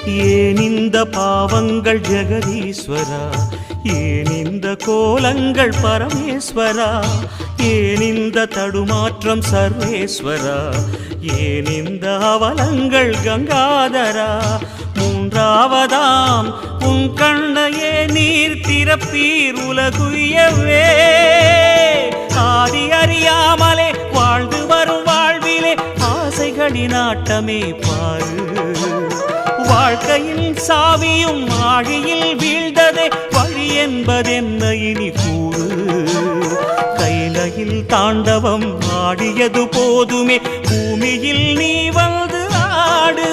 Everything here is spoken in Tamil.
ஏன் இந்த பாவங்கள் ஜெகதீஸ்வரா, ஏன் இந்த கோலங்கள் பரமேஸ்வரா, ஏன் இந்த தடுமாற்றம் சர்வேஸ்வரா, ஏன் இந்த அவலங்கள் கங்காதரா. மூன்றாவதாம் உன் கண்ணையே நீர் திறப்பீர் உலகுயவே. ஆதி அறியாமலே வாழ்ந்து வரும் வாழ்விலே ஆசைகளின் ஆட்டமே பாரு. வாழ்க்கையில் சாவியும் ஆழியில் வீழ்ந்ததே, வழி என்பதென்ன இனி கூறு. கைலையில் தாண்டவம் ஆடியது போதுமே, பூமியில் நீ வந்து ஆடு.